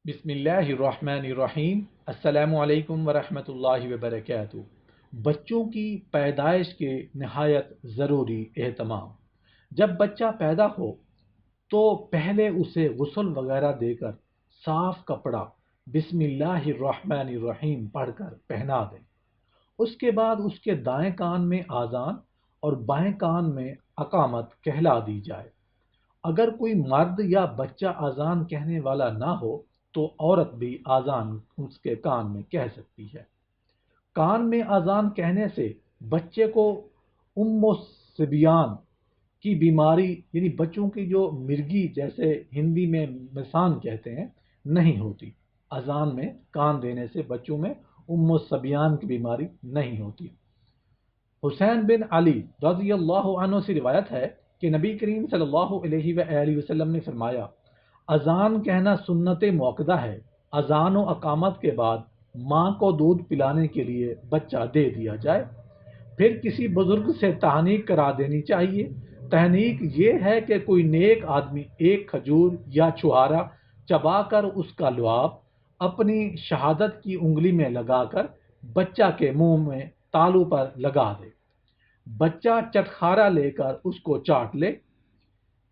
بسم اللہ الرحمن الرحیم۔ السلام علیکم ورحمۃ اللہ وبرکاتہ۔ بچوں کی پیدائش کے نہایت ضروری اہتمام۔ جب بچہ پیدا ہو تو پہلے اسے غسل وغیرہ دے کر صاف کپڑا بسم اللہ الرحمن الرحیم پڑھ کر پہنا دیں۔ اس کے بعد اس کے دائیں کان میں آذان اور بائیں کان میں اقامت کہلا دی جائے۔ اگر کوئی مرد یا بچہ اذان کہنے والا نہ ہو تو عورت بھی اذان اس کے کان میں کہہ سکتی ہے۔ کان میں اذان کہنے سے بچے کو ام الصبیان کی بیماری یعنی بچوں کی جو مرگی جیسے ہندی میں مسان کہتے ہیں نہیں ہوتی۔ اذان میں کان دینے سے بچوں میں ام الصبیان کی بیماری نہیں ہوتی۔ حسین بن علی رضی اللہ عنہ سے روایت ہے کہ نبی کریم صلی اللہ علیہ وآلہ وسلم نے فرمایا، اذان کہنا سنت موقدہ ہے۔ اذان و اقامت کے بعد ماں کو دودھ پلانے کے لیے بچہ دے دیا جائے، پھر کسی بزرگ سے تہنیک کرا دینی چاہیے۔ تہنیک یہ ہے کہ کوئی نیک آدمی ایک کھجور یا چھہارا چبا کر اس کا لعاب اپنی شہادت کی انگلی میں لگا کر بچہ کے منہ میں تالو پر لگا دے، بچہ چٹخارا لے کر اس کو چاٹ لے۔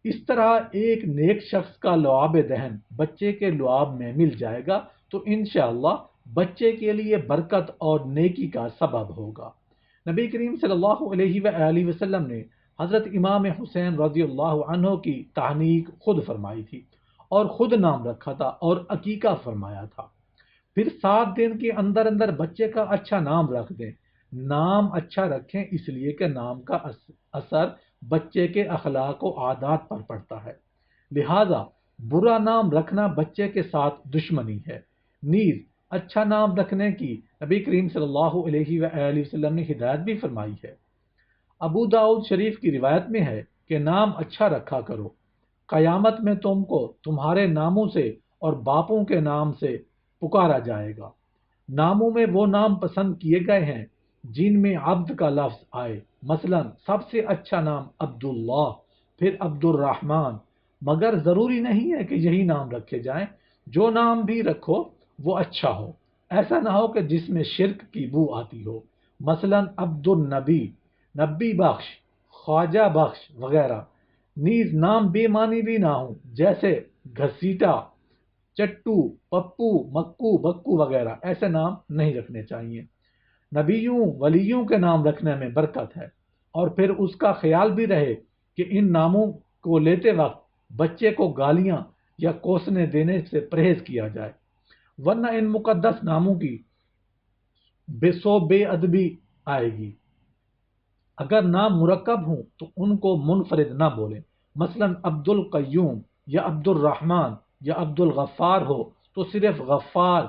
اس طرح ایک نیک شخص کا لعاب دہن بچے کے لعاب میں مل جائے گا تو انشاءاللہ بچے کے لیے برکت اور نیکی کا سبب ہوگا۔ نبی کریم صلی اللہ علیہ وآلہ وسلم نے حضرت امام حسین رضی اللہ عنہ کی تہنیک خود فرمائی تھی اور خود نام رکھا تھا اور عقیقہ فرمایا تھا۔ پھر 7 دن کے اندر اندر بچے کا اچھا نام رکھ دیں۔ نام اچھا رکھیں اس لیے کہ نام کا اثر بچے کے اخلاق و عادات پر پڑتا ہے، لہذا برا نام رکھنا بچے کے ساتھ دشمنی ہے۔ نیز اچھا نام رکھنے کی نبی کریم صلی اللہ علیہ وآلہ وسلم نے ہدایت بھی فرمائی ہے۔ ابو داؤد شریف کی روایت میں ہے کہ نام اچھا رکھا کرو، قیامت میں تم کو تمہارے ناموں سے اور باپوں کے نام سے پکارا جائے گا۔ ناموں میں وہ نام پسند کیے گئے ہیں جن میں عبد کا لفظ آئے، مثلا سب سے اچھا نام عبداللہ، پھر عبد الرحمن، مگر ضروری نہیں ہے کہ یہی نام رکھے جائیں۔ جو نام بھی رکھو وہ اچھا ہو، ایسا نہ ہو کہ جس میں شرک کی بو آتی ہو، مثلا عبد النبی، نبی بخش، خواجہ بخش وغیرہ۔ نیز نام بے معنی بھی نہ ہوں جیسے گھسیٹا، چٹو، پپو، مکو، بکو وغیرہ، ایسے نام نہیں رکھنے چاہیے۔ نبیوں ولیوں کے نام رکھنے میں برکت ہے، اور پھر اس کا خیال بھی رہے کہ ان ناموں کو لیتے وقت بچے کو گالیاں یا کوسنے دینے سے پرہیز کیا جائے، ورنہ ان مقدس ناموں کی بے ادبی آئے گی۔ اگر نام مرکب ہوں تو ان کو منفرد نہ بولیں، مثلا عبد القیوم یا عبد الرحمن یا عبد الغفار ہو تو صرف غفار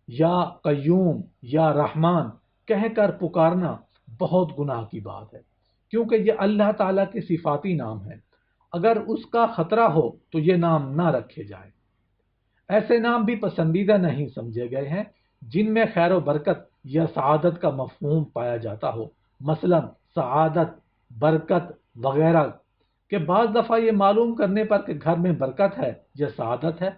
یا قیوم یا رحمان کہہ کر پکارنا بہت گناہ کی بات ہے، کیونکہ یہ اللہ تعالیٰ کے صفاتی نام ہے۔ اگر اس کا خطرہ ہو تو یہ نام نہ رکھے جائیں۔ ایسے نام بھی پسندیدہ نہیں سمجھے گئے ہیں جن میں خیر و برکت یا سعادت کا مفہوم پایا جاتا ہو، مثلا سعادت، برکت وغیرہ، کہ بعض دفعہ یہ معلوم کرنے پر کہ گھر میں برکت ہے یا سعادت ہے،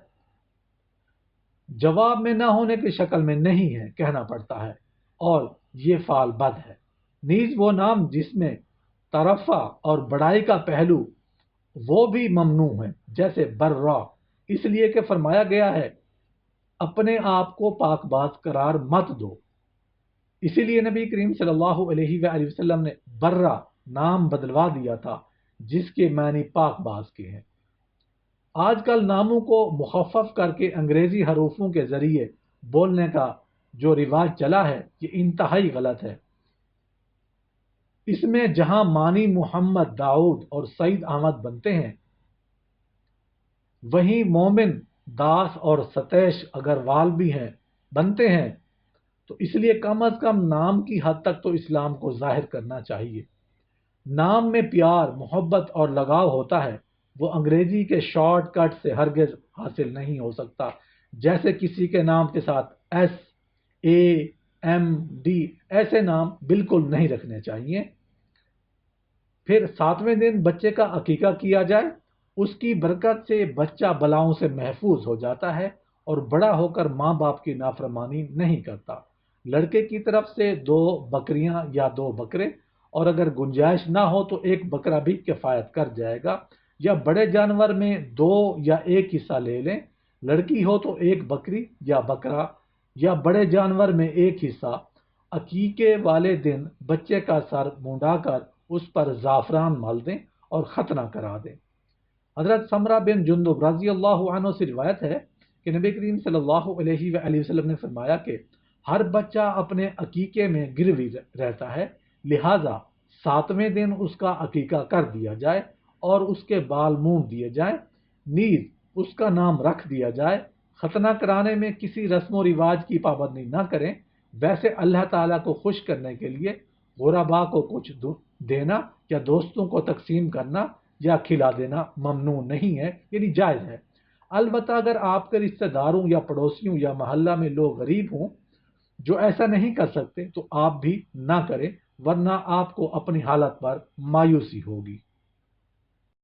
جواب میں نہ ہونے کی شکل میں نہیں ہے کہنا پڑتا ہے، اور یہ فعل بد ہے۔ نیز وہ نام جس میں ترفع اور بڑائی کا پہلو وہ بھی ممنوع ہے، جیسے برا، اس لیے کہ فرمایا گیا ہے اپنے آپ کو پاک باز قرار مت دو۔ اسی لیے نبی کریم صلی اللہ علیہ وآلہ وسلم نے برا نام بدلوا دیا تھا جس کے معنی پاک باز کے ہیں۔ آج کل ناموں کو مخفف کر کے انگریزی حروفوں کے ذریعے بولنے کا جو رواج چلا ہے یہ انتہائی غلط ہے۔ اس میں جہاں معنی محمد، داؤد اور سعید احمد بنتے ہیں، وہیں مومن، داس اور ستیش اگروال بھی بنتے ہیں، تو اس لیے کم از کم نام کی حد تک تو اسلام کو ظاہر کرنا چاہیے۔ نام میں پیار، محبت اور لگاؤ ہوتا ہے، وہ انگریزی کے شارٹ کٹ سے ہرگز حاصل نہیں ہو سکتا، جیسے کسی کے نام کے ساتھ ایس، اے، ایم، ڈی ایسے نام بالکل نہیں رکھنے چاہیے۔ پھر 7ویں دن بچے کا عقیقہ کیا جائے، اس کی برکت سے بچہ بلاؤں سے محفوظ ہو جاتا ہے اور بڑا ہو کر ماں باپ کی نافرمانی نہیں کرتا۔ لڑکے کی طرف سے 2 بکریاں یا 2 بکرے، اور اگر گنجائش نہ ہو تو 1 بکرا بھی کفایت کر جائے گا، یا بڑے جانور میں 2 یا 1 حصہ لے لیں۔ لڑکی ہو تو 1 بکری یا بکرا، یا بڑے جانور میں 1 حصہ۔ عقیقے والے دن بچے کا سر منڈا کر اس پر زعفران مل دیں اور ختنہ کرا دیں۔ حضرت سمرہ بن جندب رضی اللہ عنہ سے روایت ہے کہ نبی کریم صلی اللہ علیہ وآلہ وسلم نے فرمایا کہ ہر بچہ اپنے عقیقے میں گروی رہتا ہے، لہٰذا 7ویں دن اس کا عقیقہ کر دیا جائے اور اس کے بال مونڈ دیے جائیں، نیز اس کا نام رکھ دیا جائے۔ ختنہ کرانے میں کسی رسم و رواج کی پابندی نہ کریں، ویسے اللہ تعالیٰ کو خوش کرنے کے لیے غرباء کو کچھ دینا یا دوستوں کو تقسیم کرنا یا کھلا دینا ممنوع نہیں ہے، یعنی جائز ہے۔ البتہ اگر آپ کے رشتہ داروں یا پڑوسیوں یا محلہ میں لوگ غریب ہوں جو ایسا نہیں کر سکتے تو آپ بھی نہ کریں، ورنہ آپ کو اپنی حالت پر مایوسی ہوگی۔